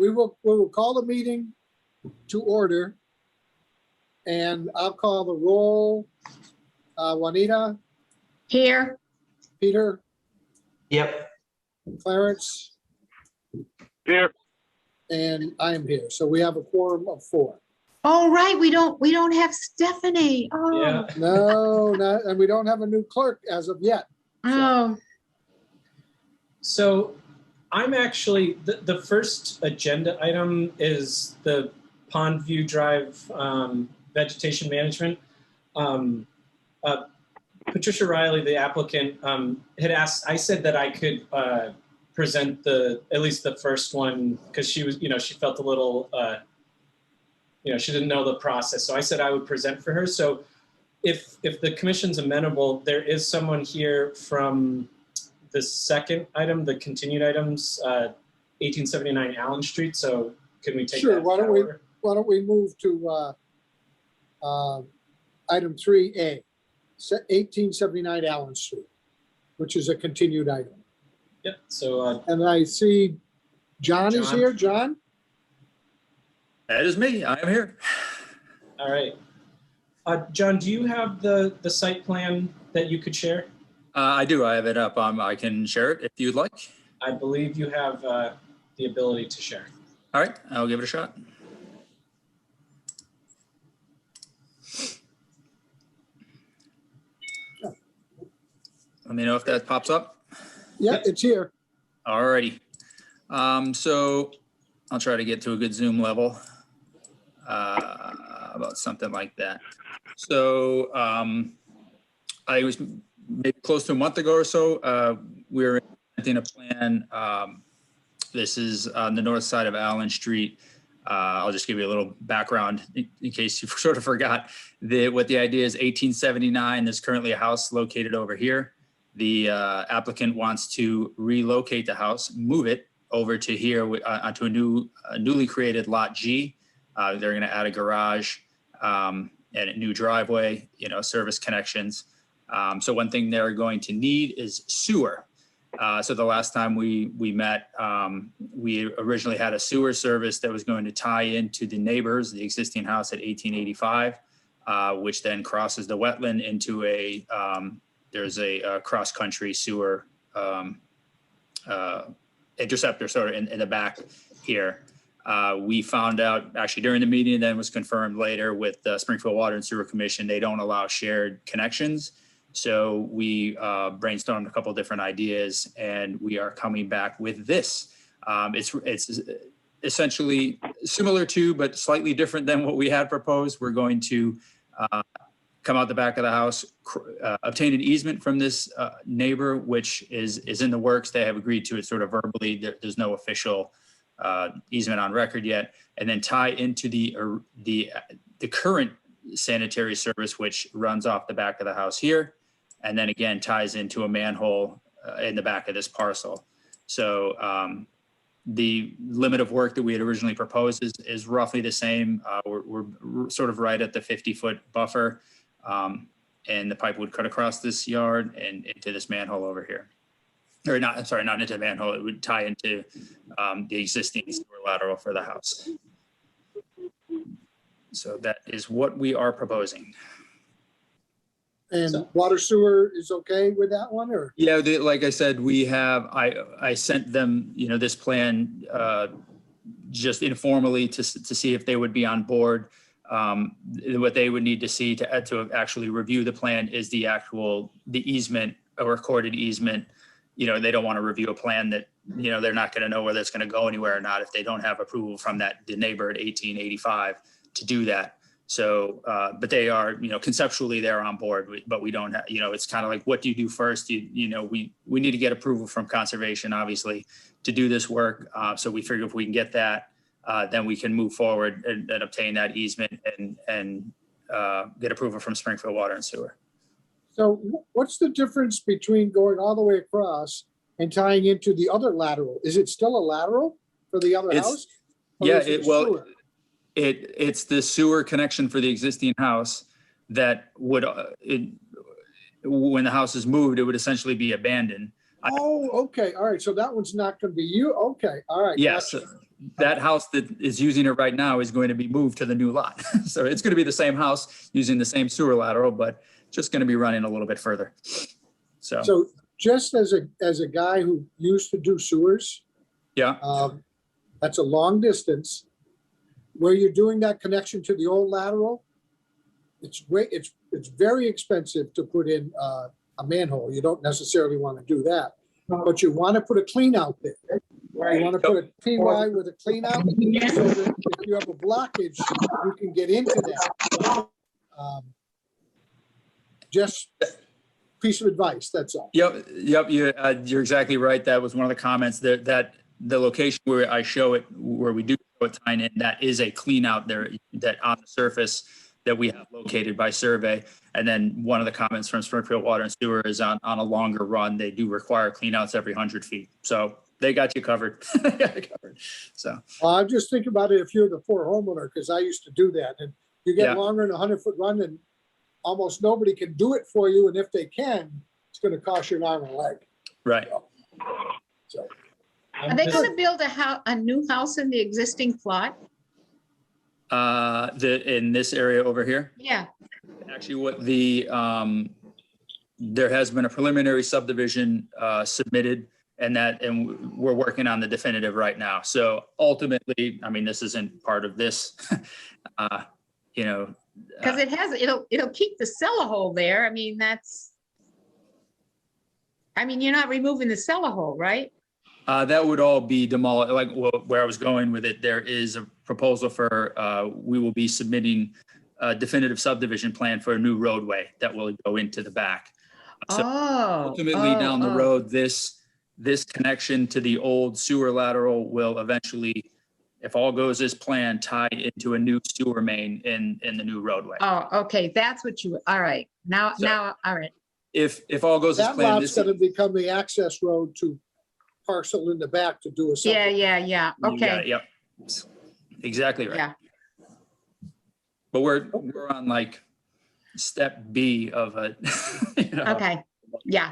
we will call the meeting to order, and I'll call the roll. Juanita, Here. Peter, Yep. Clarence, Here. and I am here. So we have a quorum of 4. Oh, right. We don't have Stephanie. Oh. Yeah. No, not, and we don't have a new clerk as of yet. Oh. So I'm actually, the first agenda item is the Pond View Drive vegetation management. Patricia Riley, the applicant, had asked, I said that I could present at least the first one, because she was, she felt a little, she didn't know the process. So I said I would present for her. So if the commission's amenable, there is someone here from the second item, the continued items, 1879 Allen Street. So can we take Sure. that? Why don't we move to item 3A, 1879 Allen Street, which is a continued item. Yep. So And I see John is John. here. John? That is me. I am here. all right. John, do you have the site plan that you could share? I do. I have it up. I can share it if you'd like. I believe you have the ability to share. All right. I'll give it a shot. Let me know if that pops up. Yeah, it's here. All righty. So I'll try to get to a good zoom level. About something like that. So I was maybe close to a month ago or so, we were implementing a plan. This is on the north side of Allen Street. I'll just give you a little background in case you sort of forgot what the idea is. 1879, there's currently a house located over here. The applicant wants to relocate the house, move it over to here onto a newly created Lot G. They're going to add a garage and a new driveway, service connections. So one thing they're going to need is sewer. So the last time we met, we originally had a sewer service that was going to tie into the neighbors, the existing house at 1885, which then crosses the wetland into there's a cross-country sewer interceptor sort of in the back here. We found out actually during the meeting, then was confirmed later with the Springfield Water and Sewer Commission, they don't allow shared connections. So we brainstormed a couple of different ideas, and we are coming back with this. It's essentially similar to, but slightly different than what we had proposed. We're going to come out the back of the house, obtain an easement from this neighbor, which is in the works. They have agreed to it sort of verbally. There's no official easement on record yet, and then tie into the current sanitary service, which runs off the back of the house here, and then again ties into a manhole in the back of this parcel. So the limit of work that we had originally proposed is roughly the same. We're sort of right at the 50-foot buffer, and the pipe would cut across this yard and into this manhole over here. Or not, I'm sorry, not into the manhole. It would tie into the existing sewer lateral for the house. So that is what we are proposing. And water sewer is okay with that one, or? Yeah, like I said, I sent them, this plan just informally to see if they would be on board. What they would need to see to actually review the plan is the easement, a recorded easement. They don't want to review a plan that, they're not going to know whether it's going to go anywhere or not if they don't have approval from the neighbor at 1885 to do that. So, but they are, conceptually they're on board, but we don't have, it's kind of like, what do you do first? We need to get approval from conservation, obviously, to do this work. So we figure if we can get that, then we can move forward and obtain that easement and get approval from Springfield Water and Sewer. So what's the difference between going all the way across and tying into the other lateral? Is it still a lateral for the other house? Yeah, it's the sewer connection for the existing house that would, when the house is moved, it would essentially be abandoned. Oh, okay, all right, so that one's not gonna be you, okay, all right. Yes, gotcha. that house that is using it right now is going to be moved to the new lot. So it's going to be the same house using the same sewer lateral, but just going to be running a little bit further. So, So just as a guy who used to do sewers, yeah, that's a long distance. Where you're doing that connection to the old lateral, it's very expensive to put in a manhole. You don't necessarily want to do that, but you want to put a clean out there. You want to put a PY with a clean out, so that if you have a blockage, you can get into that. Just piece of advice, that's all. Yep. You're exactly right. That was one of the comments that the location where I show it, where we do show it tying in, that is a clean out there that on the surface that we have located by survey. And then one of the comments from Springfield Water and Sewer is on a longer run, they do require clean outs every 100 feet. So they got you covered. They got you covered. So I'm just thinking about it if you're the poor homeowner, because I used to do that. And you get Yeah. longer than a 100-foot run and almost nobody can do it for you. And if they can, it's going to cost you an arm and a leg. right. So, Are they gonna build a new house in the existing plot? In this area over here, Yeah, actually what there has been a preliminary subdivision submitted, and we're working on the definitive right now. So ultimately, I mean, this isn't part of this, because it'll keep the cellar hole there. I mean, you're not removing the cellar hole, right? that would all be demolished. Like where I was going with it, there is a proposal for, we will be submitting a definitive subdivision plan for a new roadway that will go into the back. So ultimately down the road, this connection to the old sewer lateral will eventually, if all goes as planned, tie into a new sewer main in the new roadway. Oh, okay, that's what all right, now, all right. If all goes as that planned, lot's going to become the access road to parcel in the back to do a Yeah, subdivision. yeah, you got okay, it, yep. Exactly right. yeah. But we're on like step B of a, Okay, yeah.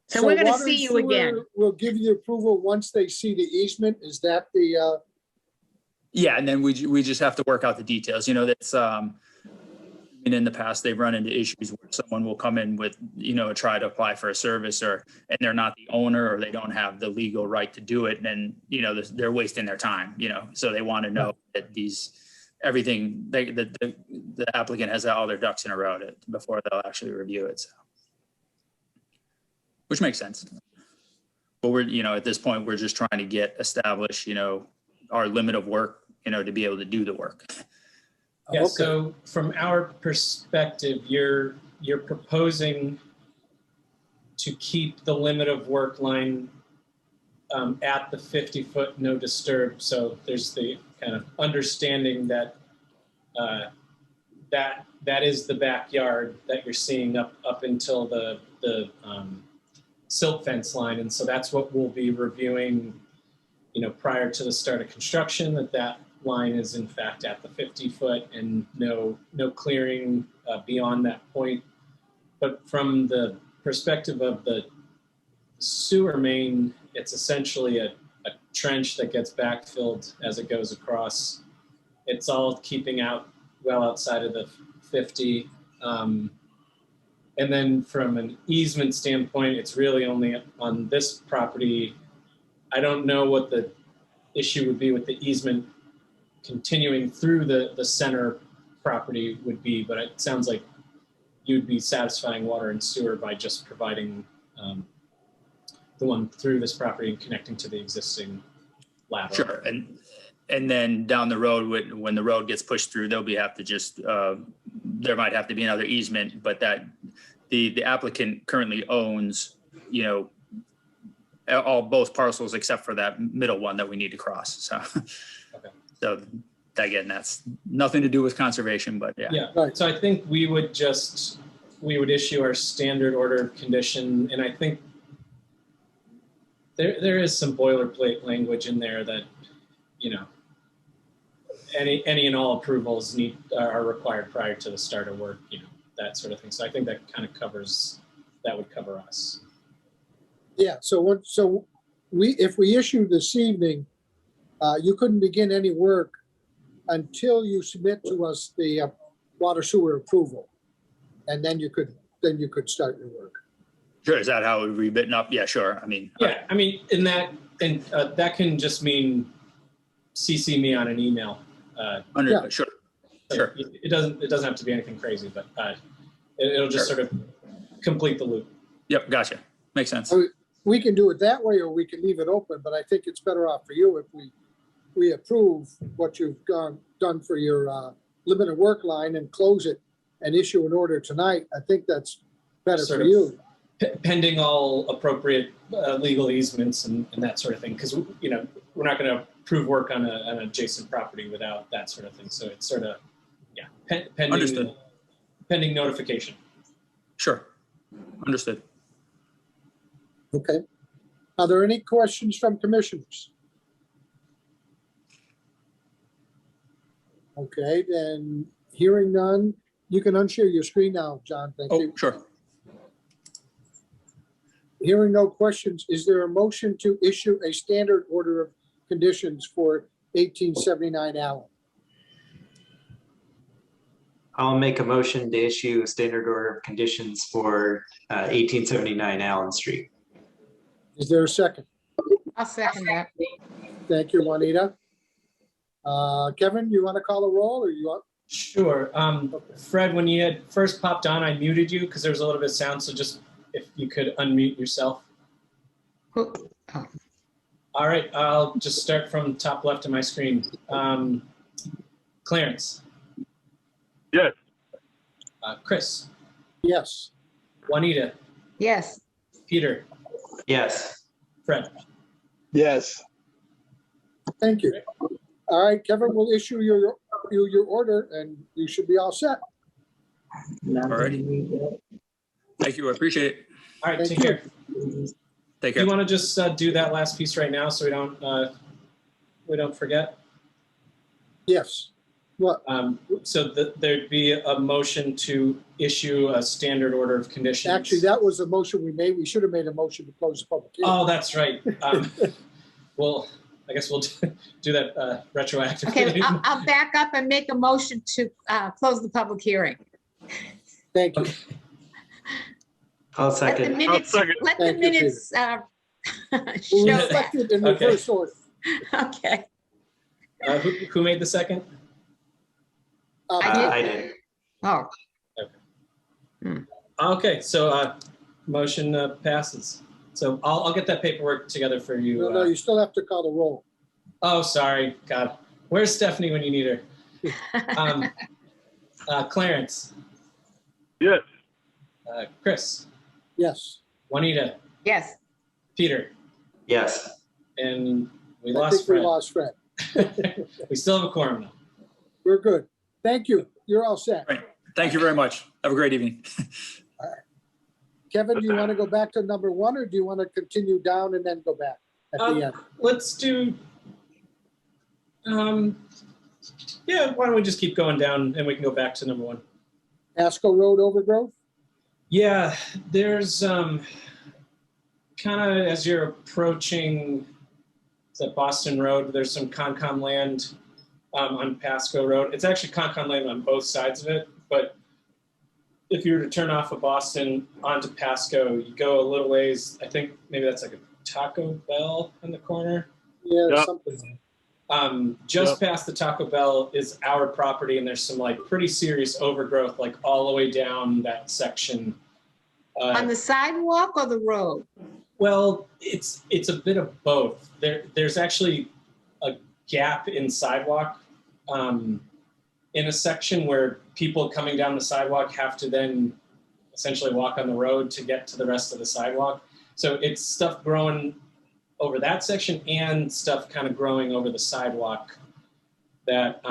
So we're gonna Water see and you Sewer again. will give you approval once they see the easement. Is that the, Yeah, and then we just have to work out the details. That's and in the past they've run into issues where someone will come in with, try to apply for a service and they're not the owner or they don't have the legal right to do it. And then, they're wasting their time, so they want to know that the applicant has all their ducks in a row before they'll actually review it. So, which makes sense. But we're, at this point, we're just trying to established, our limit of work, to be able to do the work. Yeah, Okay. so from our perspective, you're proposing to keep the limit of work line at the 50-foot no disturb. So there's the kind of understanding that that is the backyard that you're seeing up until the silt fence line. And so that's what we'll be reviewing, prior to the start of construction, that line is in fact at the 50-foot and no clearing beyond that point. But from the perspective of the sewer main, it's essentially a trench that gets backfilled as it goes across. It's all keeping out well outside of the 50. And then from an easement standpoint, it's really only on this property. I don't know what the issue would be with the easement continuing through the center property would be, but it sounds like you'd be satisfying water and sewer by just providing the one through this property and connecting to the existing lateral. Sure. And then down the road, when the road gets pushed through, there might have to be another easement, but that the applicant currently owns, both parcels except for that middle one that we need to cross. So, Okay. So again, that's nothing to do with conservation, but yeah. Yeah. Right. So I think we would issue our standard order of condition, and I think there is some boilerplate language in there that, any and all approvals are required prior to the start of work, that sort of thing. So I think that kind of would cover us. Yeah, so if we issue this evening, you couldn't begin any work until you submit to us the water sewer approval. And then you could start your work. Sure, is that how it would be written up? Yeah, sure. I mean, Yeah, I mean, that can just mean CC me on an email. Yeah. Sure, So sure. It doesn't have to be anything crazy, but it'll just Sure. sort of complete the loop. Yep, gotcha. Makes sense. We can do it that way, or we can leave it open, but I think it's better off for you if we approve what you've done for your limited work line and close it and issue an order tonight. I think that's better Sort for of you. Pending all appropriate legal easements and that sort of thing, because we're not going to approve work on an adjacent property without that sort of thing. So it's sort of pending. Understood. Pending notification. Sure. Understood. Okay. Are there any questions from commissioners? Okay, then hearing none, you can unshare your screen now, John. Thank Oh, you. sure. Hearing no questions, is there a motion to issue a standard order of conditions for 1879 Allen? I'll make a motion to issue a standard order of conditions for 1879 Allen Street. Is there a second? I'll second that. Thank you, Juanita. Kevin, you want to call a roll or you want? Sure. Fred, when you had first popped on, I muted you because there was a little bit of sound. So just if you could unmute yourself. Oh, All right. I'll just start from top left of my screen. Clarence. Yes. Chris. Yes. Juanita. yes. Peter. Yes. Fred. Yes. Thank you. All right, Kevin will issue your order and you should be all set. All righty. Thank you. I appreciate it. All right. Thank Take you. care. Take Do care. you want to just do that last piece right now so we don't forget? Yes. What? So there'd be a motion to issue a standard order of conditions. Actually, that was a motion we made. We should have made a motion to close the public hearing. Oh, that's right. Well, I guess we'll do that retroactively. Okay, I'll back up and make a motion to close the public hearing. Thank you. I'll Let the second. minutes, second. let the Thank you, minutes We'll show that. reflect it in Okay. reverse order. Okay. Who made the second? I I did. Oh, Okay, so motion passes. So I'll get that paperwork together for you. No, you still have to call the roll. Oh, sorry. God. Where's Stephanie when you need her? Clarence, Yes. Chris, Yes. Juanita, yes. Peter, Yes. and we I lost think we Fred. lost Fred. We still have a quorum though. We're good. Thank you. You're all set. Right. Thank you very much. Have a great evening. Kevin, do you want to go back to number one or do you want to continue down and then go back at the end? Let's do, yeah, why don't we just keep going down and we can go back to number one. Pasco Road overgrowth? Yeah, there's kind of as you're approaching the Boston Road, there's some Concom land on Pasco Road. It's actually Concom land on both sides of it, but if you were to turn off of Boston onto Pasco, you go a little ways. I think maybe that's like a Taco Bell in the corner. Yeah, Yep. something. Just past the Taco Bell is our property, and there's some like pretty serious overgrowth, like all the way down that section. On the sidewalk or the road? Well, it's a bit of both. There's actually a gap in sidewalk in a section where people coming down the sidewalk have to then essentially walk on the road to get to the rest of the sidewalk. So it's stuff growing over that section and stuff kind of growing over the sidewalk that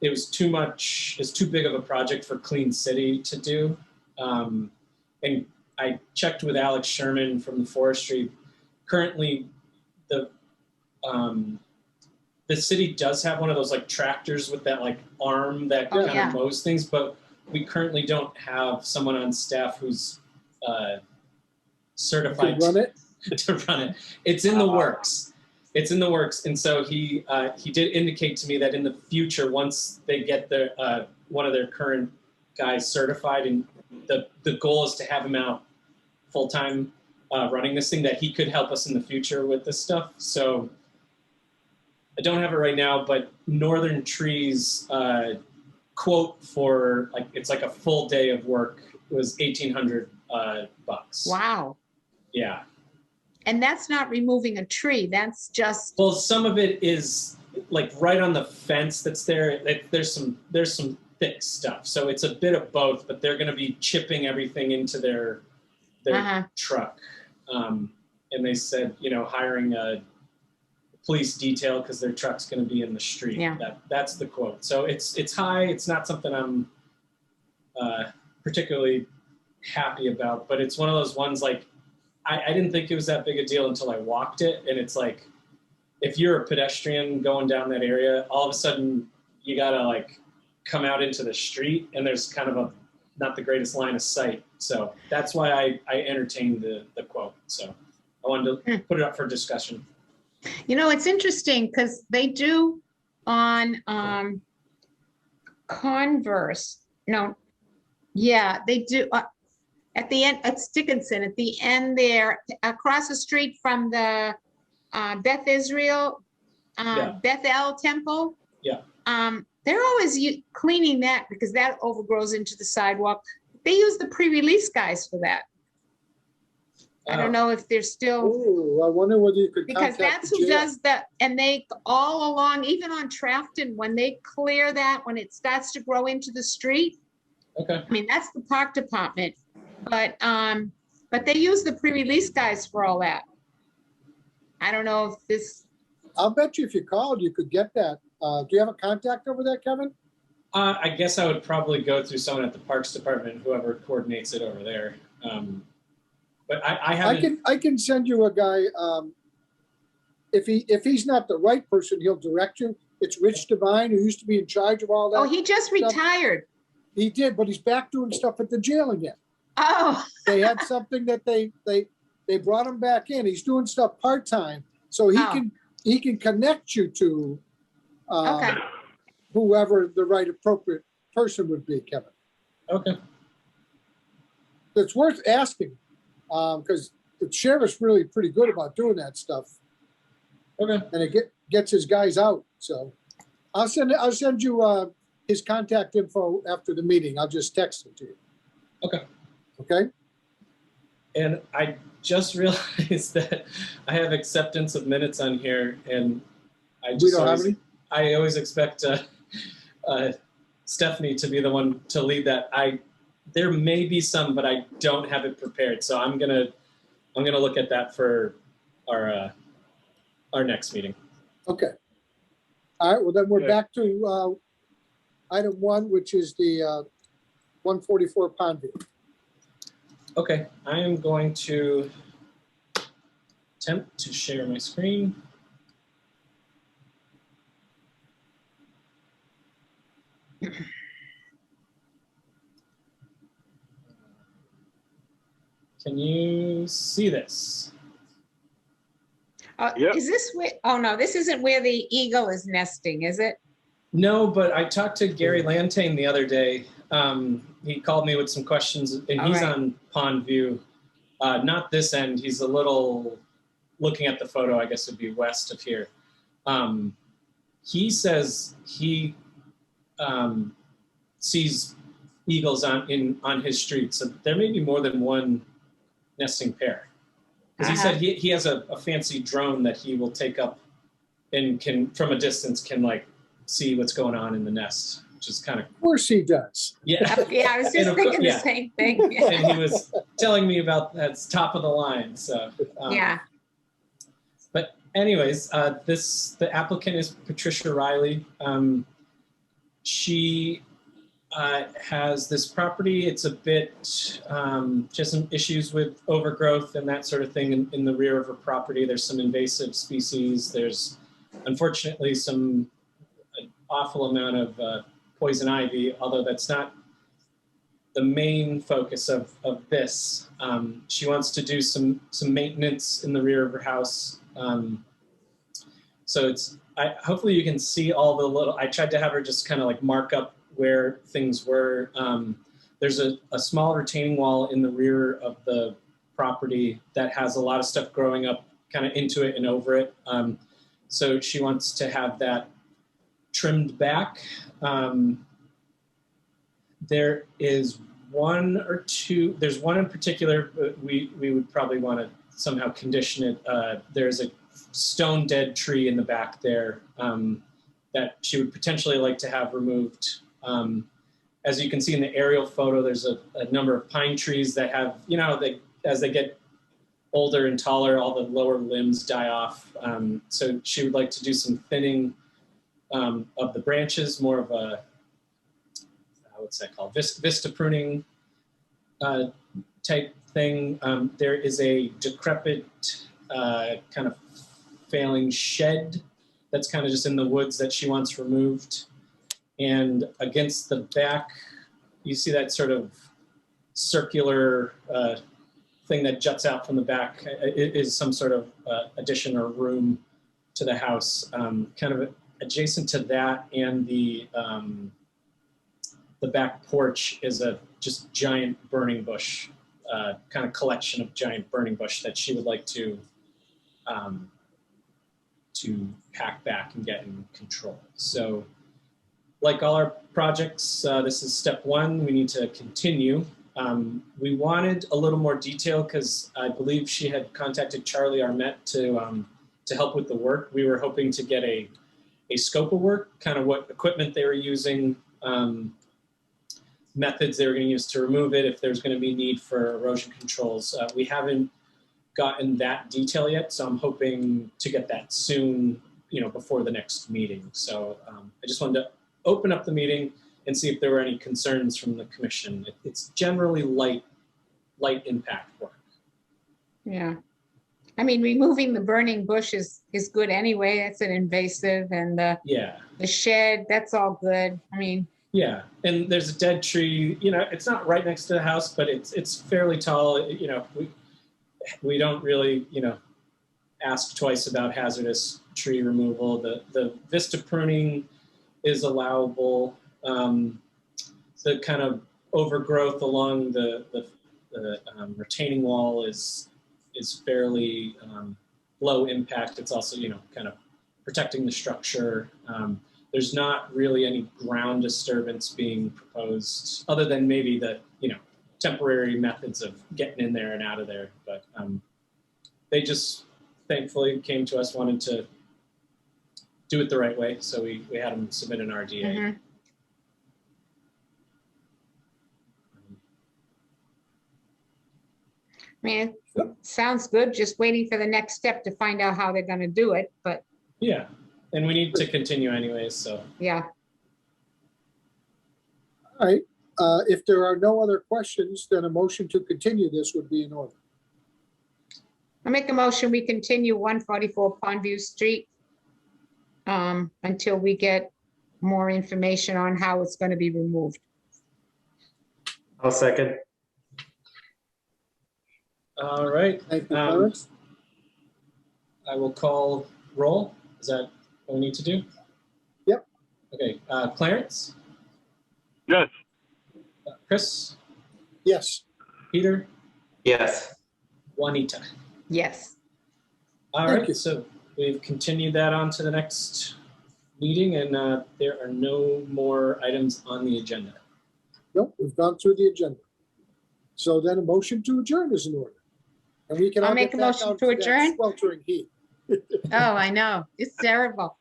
it was too much, it's too big of a project for Clean City to do. And I checked with Alex Sherman from the forestry. Currently, the city does have one of those like tractors with that like arm that Oh, kind yeah. of mows things, but we currently don't have someone on staff who's certified Run it? to run it. It's in the works. It's in the works. And so he did indicate to me that in the future, once they get their one of their current guys certified, and the goal is to have him out full time running this thing, that he could help us in the future with this stuff. So I don't have it right now, but Northern Trees quote for it's like a full day of work was $1,800 bucks. Wow. Yeah. And that's not removing a tree. That's just, Well, some of it is like right on the fence that's there. There's some thick stuff. So it's a bit of both, but they're going to be chipping everything into their truck. And they said, hiring a police detail because their truck's going to be in the street. Yeah. That's the quote. So it's high. It's not something I'm particularly happy about, but it's one of those ones like I didn't think it was that big a deal until I walked it. And it's like, if you're a pedestrian going down that area, all of a sudden you got to come out into the street and there's kind of not the greatest line of sight. So that's why I entertained the quote. So I wanted to put it up for discussion. it's interesting because they do on Converse. No, yeah, they do. At the end, at Dickinson, at the end there, across the street from the Beth Israel, Bethel Temple. Yeah. They're always cleaning that because that overgrows into the sidewalk. They use the pre-release guys for that. I don't know if they're still. Oh, I wonder whether you could Because contact that's the who jail. does that. And they all along, even on Trafton, when they clear that, when it starts to grow into the street, Okay. I mean, that's the park department. But they use the pre-release guys for all that. I don't know if this. I'll bet you if you called, you could get that. Do you have a contact over there, Kevin? I guess I would probably go through someone at the Parks Department, whoever coordinates it over there. But I haven't. I can send you a guy. If he's not the right person, he'll direct you. It's Rich Devine, who used to be in charge of all that. Oh, he just retired. He did, but he's back doing stuff at the jail again. Oh. They had something that they brought him back in. He's doing stuff part-time, so he can connect you to Okay. whoever the right appropriate person would be, Kevin. Okay. It's worth asking because the sheriff's really pretty good about doing that stuff. Okay. And it gets his guys out. So I'll send you his contact info after the meeting. I'll just text it to you. Okay. Okay. And I just realized that I have acceptance of minutes on here, and We don't have any? I always expect Stephanie to be the one to lead that. There may be some, but I don't have it prepared, so I'm gonna look at that for our next meeting. Okay. All right. Well, then we're Okay. back to item 1, which is the 144 Pondview. Okay, I am going to attempt to share my screen. Can you see this? Yep. Is this where, oh no, this isn't where the eagle is nesting, is it? No, but I talked to Gary Lantane the other day. He called me with some questions, and he's All right. on Pond View. Not this end. He's a little, looking at the photo, I guess it'd be west of here. He says he sees eagles on his street. So there may be more than one nesting pair. Because he said he has a fancy drone that he will take up and can, from a distance, can see what's going on in the nest, which is kind of, Of course he does. yeah. Yeah, I was And just of course- thinking the yeah. same thing. And he was telling me about that's top of the line. So Yeah, But anyways, the applicant is Patricia Riley. She has this property. It's a bit just some issues with overgrowth and that sort of thing in the rear of her property. There's some invasive species. There's unfortunately an awful amount of poison ivy, although that's not the main focus of this. She wants to do some maintenance in the rear of her house. So hopefully you can see all the little, I tried to have her just kind of like mark up where things were. There's a small retaining wall in the rear of the property that has a lot of stuff growing up kind of into it and over it. So she wants to have that trimmed back. There is one or two, there's one in particular, we would probably want to somehow condition it. There's a stone dead tree in the back there that she would potentially like to have removed. As you can see in the aerial photo, there's a number of pine trees that have, as they get older and taller, all the lower limbs die off. So she would like to do some thinning of the branches, more of a, what's that called? Vista pruning type thing. There is a decrepit kind of failing shed that's kind of just in the woods that she wants removed. And against the back, you see that sort of circular thing that juts out from the back. It is some sort of addition or room to the house. Kind of adjacent to that and the back porch is a just giant burning bush, kind of collection of giant burning bush that she would like to pack back and get in control. So like all our projects, this is step one. We need to continue. We wanted a little more detail because I believe she had contacted Charlie Armette to help with the work. We were hoping to get a scope of work, kind of what equipment they were using, methods they were going to use to remove it, if there's going to be need for erosion controls. We haven't gotten that detail yet, so I'm hoping to get that soon, before the next meeting. So I just wanted to open up the meeting and see if there were any concerns from the commission. It's generally light impact work. Yeah. I mean, removing the burning bush is good anyway. It's an invasive, and the shed, that's all good. I mean, yeah, and there's a dead tree. It's not right next to the house, but it's fairly tall. We don't really ask twice about hazardous tree removal. The vista pruning is allowable. The kind of overgrowth along the retaining wall is fairly low impact. It's also, kind of protecting the structure. There's not really any ground disturbance being proposed other than maybe the, temporary methods of getting in there and out of there. But they just thankfully came to us, wanted to do it the right way. So we had them submit an RDA. mm-hmm. I mean, it sounds good. Just waiting for the next step to find out how they're going to do it. But yeah, and we need to continue anyways. So yeah. All right. If there are no other questions, then a motion to continue this would be in order. I make a motion, we continue 144 Pondview Street until we get more information on how it's going to be removed. I'll second. all right. Thank you, Clarence. I will call roll. Is that what we need to do? Yep. Okay. Clarence? Yes. Chris? Yes. Peter? Yes. Juanita? Yes. All Thank right. you. So we've continued that on to the next meeting, and there are no more items on the agenda. Nope, we've gone through the agenda. So then a motion to adjourn is in order. And we can I'll all make get a back motion out to that adjourn. sweltering heat. Oh, I know. It's terrible.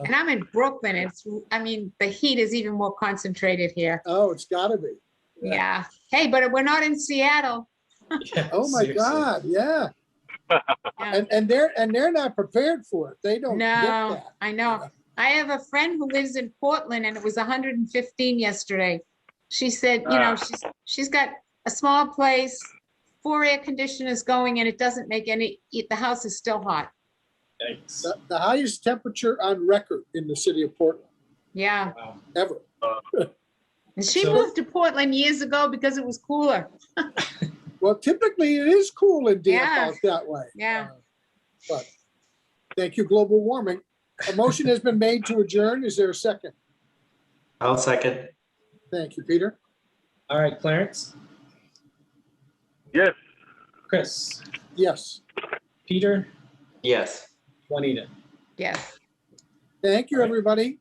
And I'm in Brooklyn. The heat is even more concentrated here. Oh, it's gotta be. Yeah. Hey, but we're not in Seattle. Yeah, Oh my seriously. God, yeah. Yeah. And they're not prepared for it. They don't get No, that. I know. I have a friend who lives in Portland, and it was 115 yesterday. She said, she's got a small place, 4 air conditioners going, and it doesn't make the house is still hot. Yikes. The highest temperature on record in the city of Portland, Yeah, Wow. ever. And she So- moved to Portland years ago because it was cooler. Well, typically it is cool and damp Yeah. out that way. Yeah. But thank you, global warming. A motion has been made to adjourn. Is there a second? I'll second. Thank you, Peter. All right, Clarence, Yes. Chris, Yes. Peter, Yes. Juanita. Yes. Thank you, All right. everybody.